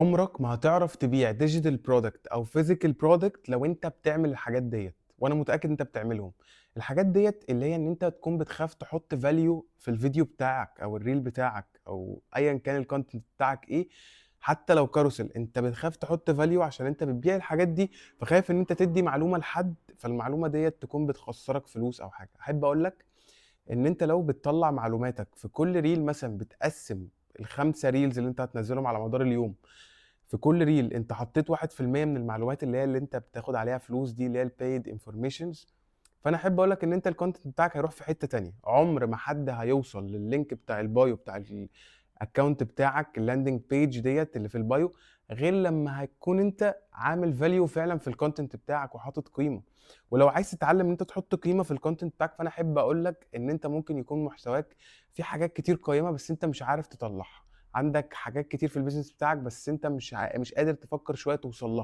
عمرك ما هتعرف تبيع digital product أو physical product لو أنت بتعمل الحاجات ديّة، وأنا متأكد إن أنت بتعملهم. الحاجات ديّة اللي هي إن أنت تكون بتخاف تحط value في الفيديو بتاعك أو الريل بتاعك أو أيًا كان الcontent بتاعك إيه، حتى لو carousel أنت بتخاف تحط value عشان أنت بتبيع الحاجات دي، فخايف إن أنت تدّي معلومة لحد، فالمعلومة ديّة تكون بتخسّرك فلوس أو حاجة. أحب أقول لك إن أنت لو بتطلّع معلوماتك في كل reel مثلًا بتقسّم ال5 reels اللي أنت هتنزّلهم على مدار اليوم، في كل reel أنت حطّيت 1% من المعلومات اللي أنت بتاخد عليها فلوس دي اللي هي الpaid informations، فأنا أحب أقول لك إن أنت الcontent بتاعك هيروح في حتّة تانية، عُمر ما حد هيوصل للlink بتاع الbio بتاع الaccount بتاعك الlanding page ديّة اللي في الbio غير لمّا هتكون أنت عامل value فعلًا في الcontent بتاعك وحاطط قيمة. ولو عايز تتعلم إن أنت تحط قيمة في الcontent بتاعك، فأنا أحب أقول لك إن أنت ممكن يكون محتواك فيه حاجات كتير قيّمة بس أنت مش عارف تطلّعها، عندك حاجات كتير في الbusiness بتاعك بس أنت مش قادر تفكّر شوية توصل لها.